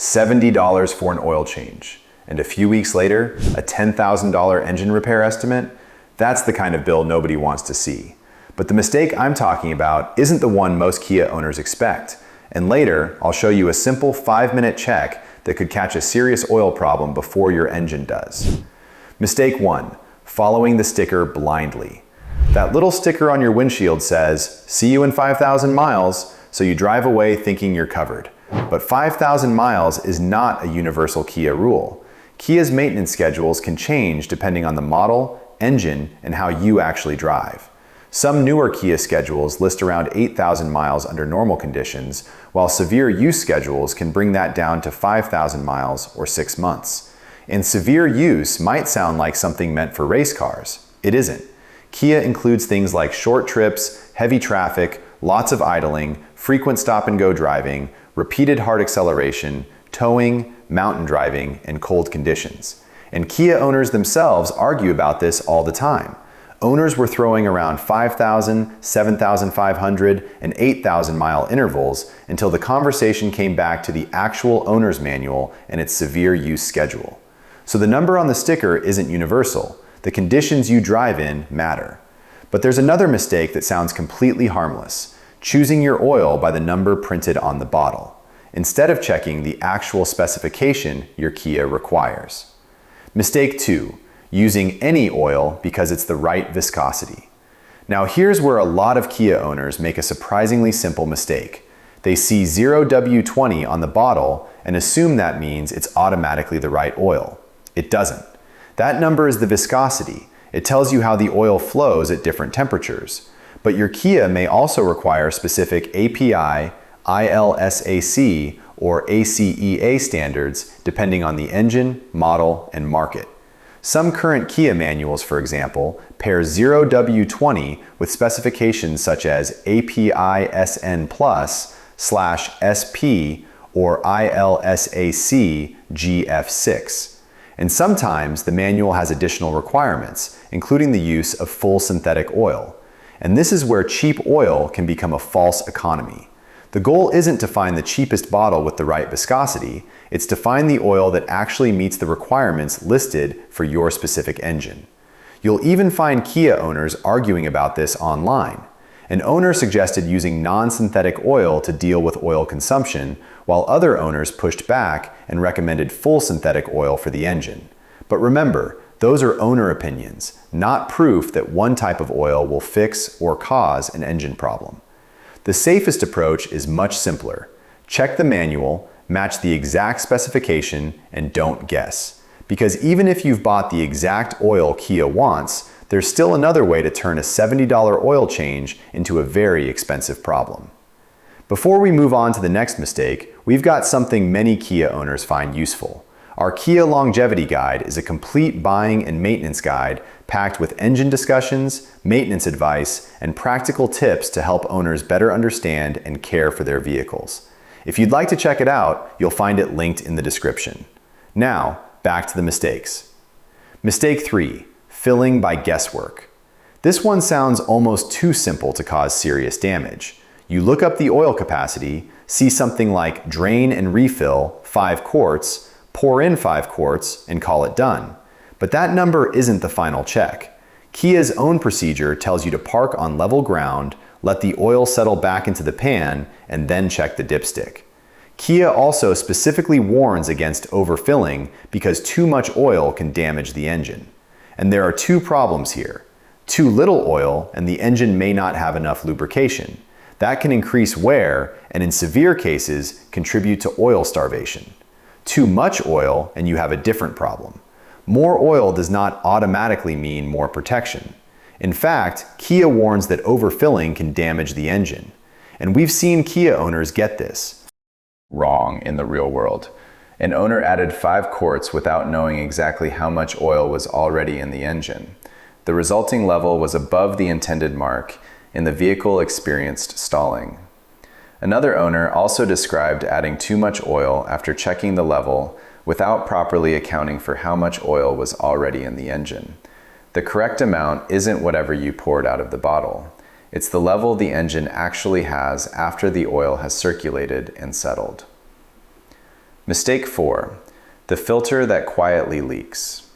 $70 for an oil change, and a few weeks later, a $10,000 engine repair estimate. That's the kind of bill nobody wants to see. But the mistake I'm talking about isn't the one most Kia owners expect. And later, I'll show you a simple 5-minute check that could catch a serious oil problem before your engine does. Mistake 1, following the sticker blindly. That little sticker on your windshield says, "See you in 5,000 miles, so you drive away thinking you're covered. But 5,000 miles is not a universal Kia rule. Kia's maintenance schedules can change depending on the model, engine, and how you actually drive. Some newer Kia schedules list around 8,000 miles under normal conditions, while severe use schedules can bring that down to 5,000 miles or 6 months. And severe use might sound like something meant for race cars. It isn't. Kia includes things like short trips, heavy traffic, lots of idling, frequent stop-and-go driving, repeated hard acceleration, towing, mountain driving, and cold conditions. And Kia owners themselves argue about this all the time. Owners were throwing around 5,000, 7,500, and 8,000 mile intervals until the conversation came back to the actual owner's manual and its severe use schedule. So the number on the sticker isn't universal. The conditions you drive in matter. But there's another mistake that sounds completely harmless: choosing your oil by the number printed on the bottle, instead of checking the actual specification your Kia requires. Mistake 2, using any oil because it's the right viscosity. Now here's where a lot of Kia owners make a surprisingly simple mistake. They see 0W20 on the bottle and assume that means it's automatically the right oil. It doesn't. That number is the viscosity. It tells you how the oil flows at different temperatures. But your Kia may also require specific API, ILSAC, or ACEA standards depending on the engine, model, and market. Some current Kia manuals, for example, pair 0W20 with specifications such as API-SN+/SP or ILSAC GF6. And sometimes the manual has additional requirements, including the use of full synthetic oil. And this is where cheap oil can become a false economy. The goal isn't to find the cheapest bottle with the right viscosity, it's to find the oil that actually meets the requirements listed for your specific engine. You'll even find Kia owners arguing about this online. An owner suggested using non-synthetic oil to deal with oil consumption, while other owners pushed back and recommended full synthetic oil for the engine. But remember, those are owner opinions, not proof that one type of oil will fix or cause an engine problem. The safest approach is much simpler. Check the manual, match the exact specification, and don't guess. Because even if you've bought the exact oil Kia wants, there's still another way to turn a $70 oil change into a very expensive problem. Before we move on to the next mistake, we've got something many Kia owners find useful. Our Kia Longevity Guide is a complete buying and maintenance guide packed with engine discussions, maintenance advice, and practical tips to help owners better understand and care for their vehicles. If you'd like to check it out, you'll find it linked in the description. Now, back to the mistakes. Mistake 3, filling by guesswork. This one sounds almost too simple to cause serious damage. You look up the oil capacity, see something like drain and refill 5 quarts, pour in 5 quarts, and call it done. But that number isn't the final check. Kia's own procedure tells you to park on level ground, let the oil settle back into the pan, and then check the dipstick. Kia also specifically warns against overfilling because too much oil can damage the engine. And there are 2 problems here. Too little oil and the engine may not have enough lubrication. That can increase wear and in severe cases contribute to oil starvation. Too much oil and you have a different problem. More oil does not automatically mean more protection. In fact, Kia warns that overfilling can damage the engine. And we've seen Kia owners get this wrong in the real world. An owner added 5 quarts without knowing exactly how much oil was already in the engine. The resulting level was above the intended mark, and the vehicle experienced stalling. Another owner also described adding too much oil after checking the level without properly accounting for how much oil was already in the engine. The correct amount isn't whatever you poured out of the bottle. It's the level the engine actually has after the oil has circulated and settled. Mistake 4. The filter that quietly leaks.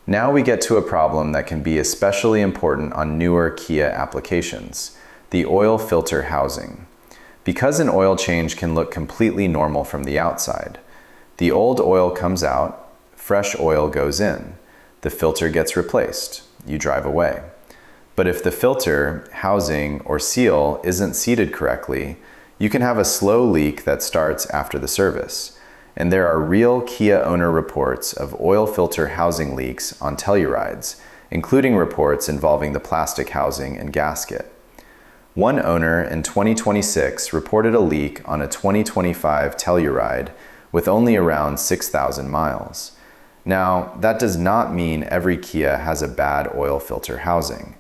Now we get to a problem that can be especially important on newer Kia applications, the oil filter housing. Because an oil change can look completely normal from the outside. The old oil comes out, fresh oil goes in, the filter gets replaced, you drive away. But if the filter, housing, or seal isn't seated correctly, you can have a slow leak that starts after the service. And there are real Kia owner reports of oil filter housing leaks on Tellurides, including reports involving the plastic housing and gasket. One owner in 2026 reported a leak on a 2025 Telluride with only around 6,000 miles. Now, that does not mean every Kia has a bad oil filter housing.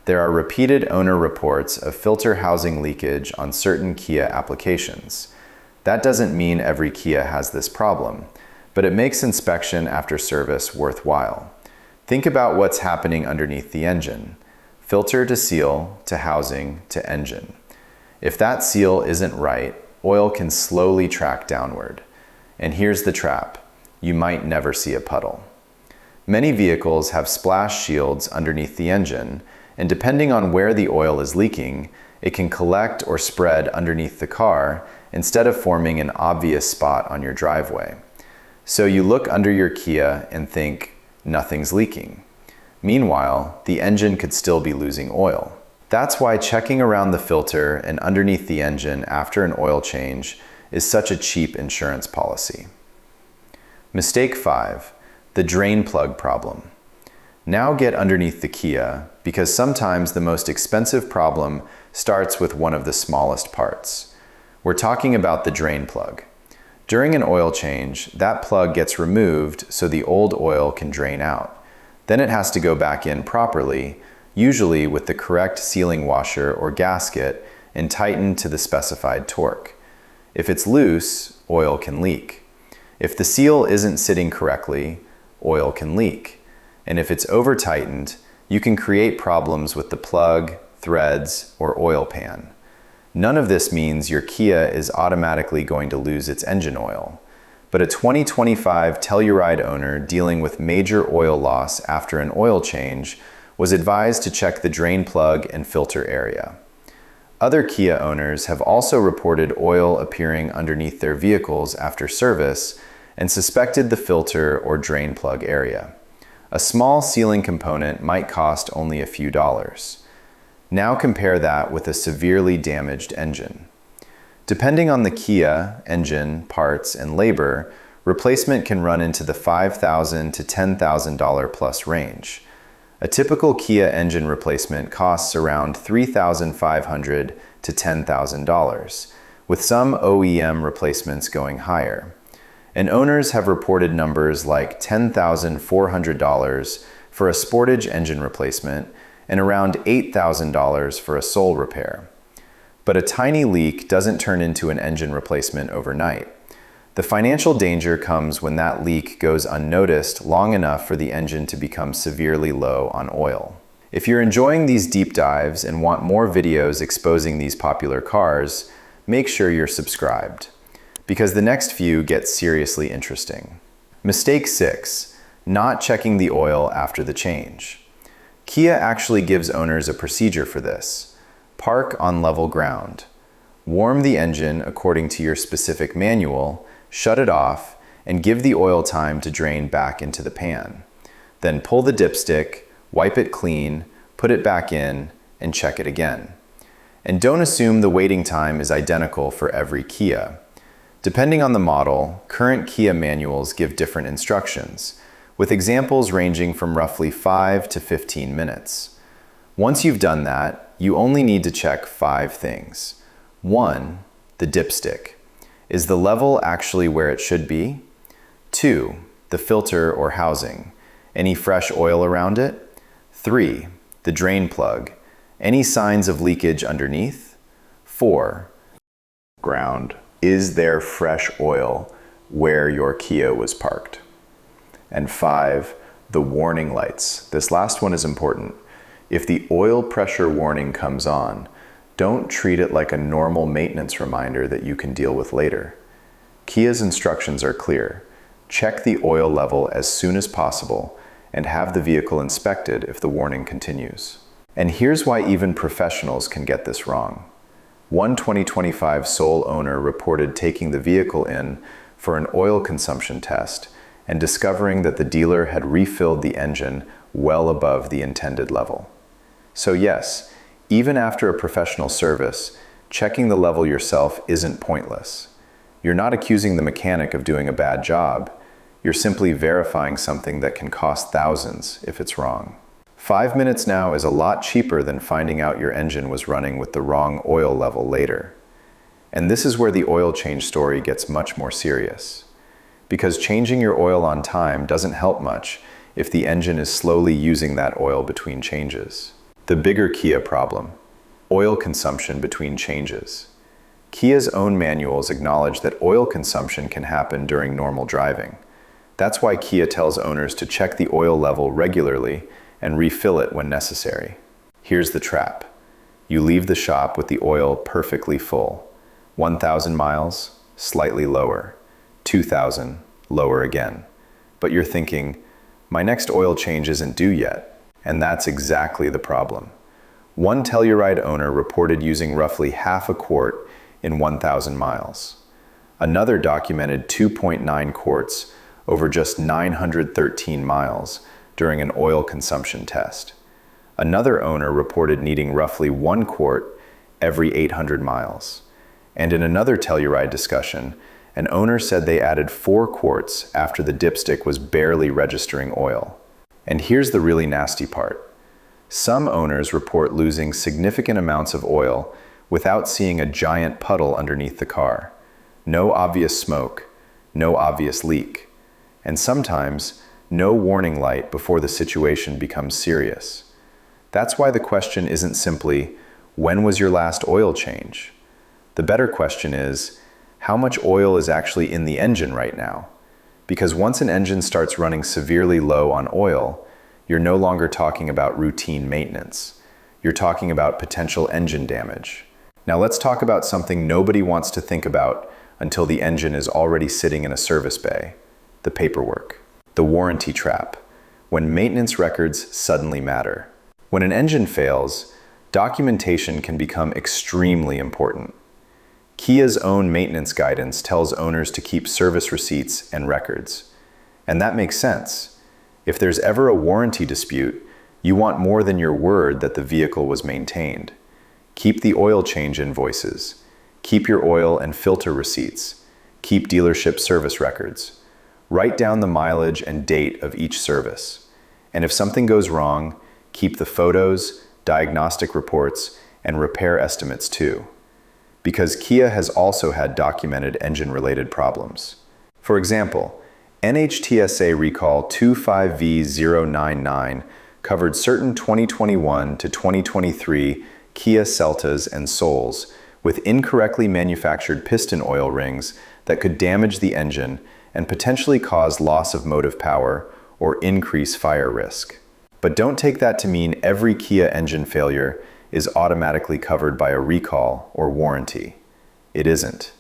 There are repeated owner reports of filter housing leakage on certain Kia applications. That doesn't mean every Kia has this problem, but it makes inspection after service worthwhile. Think about what's happening underneath the engine. Filter to seal, to housing, to engine. If that seal isn't right, oil can slowly track downward. And here's the trap. You might never see a puddle. Many vehicles have splash shields underneath the engine, and depending on where the oil is leaking, it can collect or spread underneath the car instead of forming an obvious spot on your driveway. So you look under your Kia and think, nothing's leaking. Meanwhile, the engine could still be losing oil. That's why checking around the filter and underneath the engine after an oil change is such a cheap insurance policy. Mistake 5. The drain plug problem. Now get underneath the Kia, because sometimes the most expensive problem starts with one of the smallest parts. We're talking about the drain plug. During an oil change, that plug gets removed so the old oil can drain out. Then it has to go back in properly, usually with the correct sealing washer or gasket, and tightened to the specified torque. If it's loose, oil can leak. If the seal isn't sitting correctly, oil can leak. And if it's over-tightened, you can create problems with the plug, threads, or oil pan. None of this means your Kia is automatically going to lose its engine oil. But a 2025 Telluride owner dealing with major oil loss after an oil change was advised to check the drain plug and filter area. Other Kia owners have also reported oil appearing underneath their vehicles after service and suspected the filter or drain plug area. A small sealing component might cost only a few dollars. Now compare that with a severely damaged engine. Depending on the Kia, engine, parts, and labor, replacement can run into the $5,000 to $10,000 plus range. A typical Kia engine replacement costs around $3,500 to $10,000, with some OEM replacements going higher. And owners have reported numbers like $10,400 for a Sportage engine replacement and around $8,000 for a sole repair. But a tiny leak doesn't turn into an engine replacement overnight. The financial danger comes when that leak goes unnoticed long enough for the engine to become severely low on oil. If you're enjoying these deep dives and want more videos exposing these popular cars, make sure you're subscribed, because the next few get seriously interesting. Mistake 6. Not checking the oil after the change. Kia actually gives owners a procedure for this. Park on level ground. Warm the engine according to your specific manual, shut it off, and give the oil time to drain back into the pan. Then pull the dipstick, wipe it clean, put it back in, and check it again. And don't assume the waiting time is identical for every Kia. Depending on the model, current Kia manuals give different instructions, with examples ranging from roughly 5 to 15 minutes. Once you've done that, you only need to check 5 things. 1. The dipstick. Is the level actually where it should be? 2. The filter or housing. Any fresh oil around it? 3. The drain plug. Any signs of leakage underneath? 4. Ground. Is there fresh oil where your Kia was parked? And 5. The warning lights. This last one is important. If the oil pressure warning comes on, don't treat it like a normal maintenance reminder that you can deal with later. Kia's instructions are clear. Check the oil level as soon as possible and have the vehicle inspected if the warning continues. And here's why even professionals can get this wrong. One 2025 Seoul owner reported taking the vehicle in for an oil consumption test and discovering that the dealer had refilled the engine well above the intended level. So yes, even after a professional service, checking the level yourself isn't pointless. You're not accusing the mechanic of doing a bad job. You're simply verifying something that can cost thousands if it's wrong. 5 minutes now is a lot cheaper than finding out your engine was running with the wrong oil level later. And this is where the oil change story gets much more serious. Because changing your oil on time doesn't help much if the engine is slowly using that oil between changes. The bigger Kia problem: oil consumption between changes. Kia's own manuals acknowledge that oil consumption can happen during normal driving. That's why Kia tells owners to check the oil level regularly and refill it when necessary. Here's the trap. You leave the shop with the oil perfectly full. 1,000 miles, slightly lower. 2,000, lower again. But you're thinking, my next oil change isn't due yet. And that's exactly the problem. One Telluride owner reported using roughly half a quart in 1,000 miles. Another documented 2.9 quarts over just 913 miles during an oil consumption test. Another owner reported needing roughly 1 quart every 800 miles. And in another Telluride discussion, an owner said they added 4 quarts after the dipstick was barely registering oil. And here's the really nasty part. Some owners report losing significant amounts of oil without seeing a giant puddle underneath the car. No obvious smoke, no obvious leak, and sometimes no warning light before the situation becomes serious. That's why the question isn't simply, when was your last oil change? The better question is, how much oil is actually in the engine right now? Because once an engine starts running severely low on oil, you're no longer talking about routine maintenance. You're talking about potential engine damage. Now let's talk about something nobody wants to think about until the engine is already sitting in a service bay: the paperwork. The warranty trap, when maintenance records suddenly matter. When an engine fails, documentation can become extremely important. Kia's own maintenance guidance tells owners to keep service receipts and records. And that makes sense. If there's ever a warranty dispute, you want more than your word that the vehicle was maintained. Keep the oil change invoices. Keep your oil and filter receipts. Keep dealership service records. Write down the mileage and date of each service. And if something goes wrong, keep the photos, diagnostic reports, and repair estimates too. Because Kia has also had documented engine-related problems. For example, NHTSA recall 25V099 covered certain 2021 to 2023 Kia Celtas and Souls with incorrectly manufactured piston oil rings that could damage the engine and potentially cause loss of motive power or increase fire risk. But don't take that to mean every Kia engine failure is automatically covered by a recall or warranty. It isn't.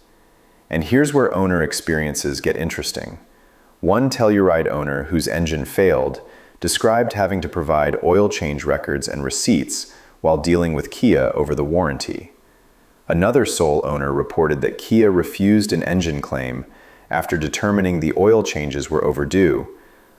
And here's where owner experiences get interesting. One Telluride owner whose engine failed described having to provide oil change records and receipts while dealing with Kia over the warranty. Another Seoul owner reported that Kia refused an engine claim after determining the oil changes were overdue,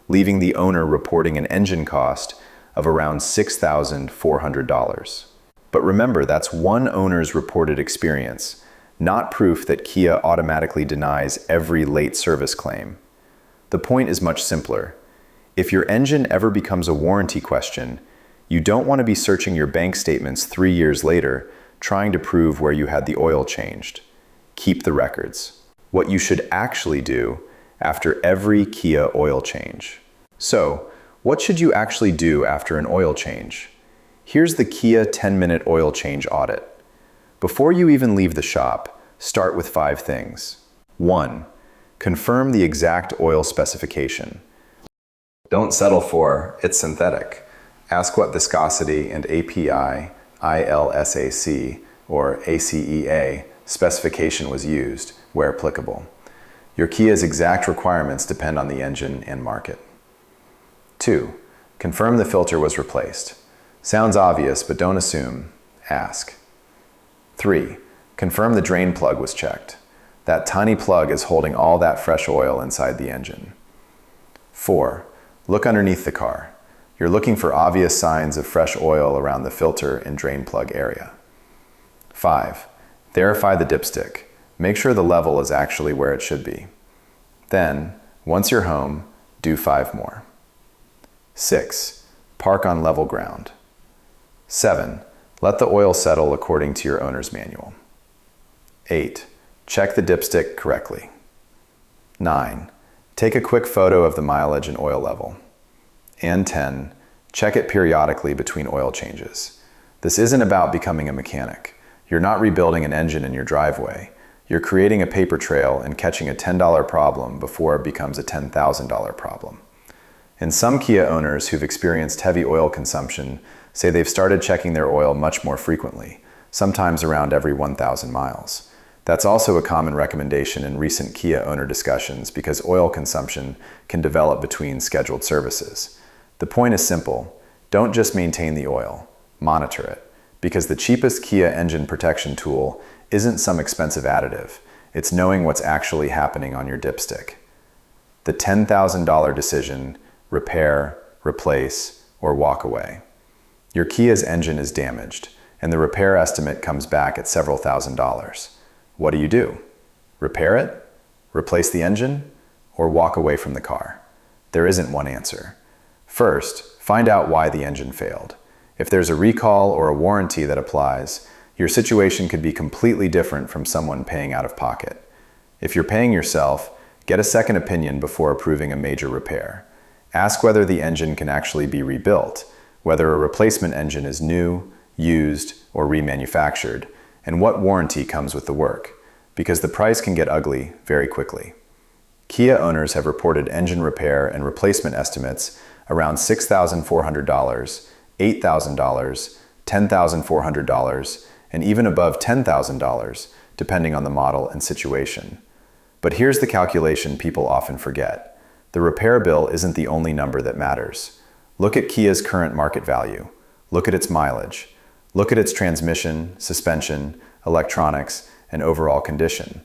leaving the owner reporting an engine cost of around $6,400. But remember, that's one owner's reported experience, not proof that Kia automatically denies every late service claim. The point is much simpler. If your engine ever becomes a warranty question, you don't want to be searching your bank statements 3 years later trying to prove where you had the oil changed. Keep the records. What you should actually do after every Kia oil change. So, what should you actually do after an oil change? Here's the Kia 10-minute oil change audit. Before you even leave the shop, start with 5 things. 1. Confirm the exact oil specification. Don't settle for, it's synthetic. Ask what viscosity and API, ILSAC, or ACEA specification was used, where applicable. Your Kia's exact requirements depend on the engine and market. 2. Confirm the filter was replaced. Sounds obvious, but don't assume. Ask. 3. Confirm the drain plug was checked. That tiny plug is holding all that fresh oil inside the engine. 4. Look underneath the car. You're looking for obvious signs of fresh oil around the filter and drain plug area. 5. Verify the dipstick. Make sure the level is actually where it should be. Then, once you're home, do 5 more. 6. Park on level ground. 7. Let the oil settle according to your owner's manual. 8. Check the dipstick correctly. 9. Take a quick photo of the mileage and oil level. And 10. Check it periodically between oil changes. This isn't about becoming a mechanic. You're not rebuilding an engine in your driveway. You're creating a paper trail and catching a $10 problem before it becomes a $10,000 problem. And some Kia owners who've experienced heavy oil consumption say they've started checking their oil much more frequently, sometimes around every 1,000 miles. That's also a common recommendation in recent Kia owner discussions because oil consumption can develop between scheduled services. The point is simple. Don't just maintain the oil, monitor it. Because the cheapest Kia engine protection tool isn't some expensive additive. It's knowing what's actually happening on your dipstick. The $10,000 decision: repair, replace, or walk away. Your Kia's engine is damaged, and the repair estimate comes back at several $1,000s. What do? Repair it? Replace the engine? Or walk away from the car? There isn't one answer. First, find out why the engine failed. If there's a recall or a warranty that applies, your situation could be completely different from someone paying out of pocket. If you're paying yourself, get a second opinion before approving a major repair. Ask whether the engine can actually be rebuilt, whether a replacement engine is new, used, or remanufactured, and what warranty comes with the work, because the price can get ugly very quickly. Kia owners have reported engine repair and replacement estimates around $6,400, $8,000, $10,400, and even above $10,000, depending on the model and situation. But here's the calculation people often forget. The repair bill isn't the only number that matters. Look at Kia's current market value. Look at its mileage. Look at its transmission, suspension, electronics, and overall condition.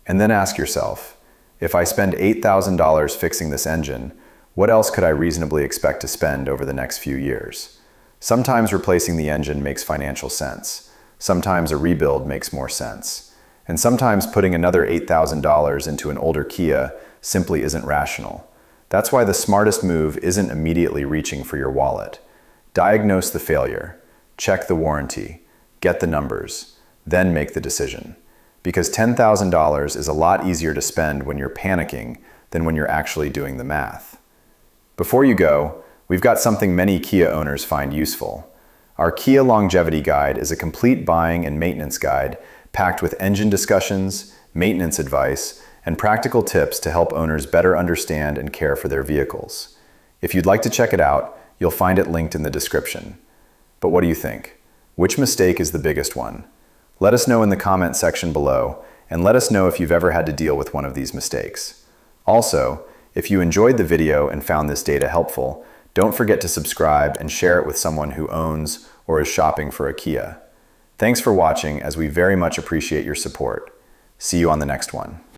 And then ask yourself, if I spend $8,000 fixing this engine, what else could I reasonably expect to spend over the next few years? Sometimes replacing the engine makes financial sense. Sometimes a rebuild makes more sense. And sometimes putting another $8,000 into an older Kia simply isn't rational. That's why the smartest move isn't immediately reaching for your wallet. Diagnose the failure, check the warranty, get the numbers, then make the decision. Because $10,000 is a lot easier to spend when you're panicking than when you're actually doing the math. Before you go, we've got something many Kia owners find useful. Our Kia Longevity Guide is a complete buying and maintenance guide packed with engine discussions, maintenance advice, and practical tips to help owners better understand and care for their vehicles. If you'd like to check it out, you'll find it linked in the description. But what do you think? Which mistake is the biggest one? Let us know in the comment section below, and let us know if you've ever had to deal with one of these mistakes. Also, if you enjoyed the video and found this data helpful, don't forget to subscribe and share it with someone who owns or is shopping for a Kia. Thanks for watching, as we very much appreciate your support. See you on the next one.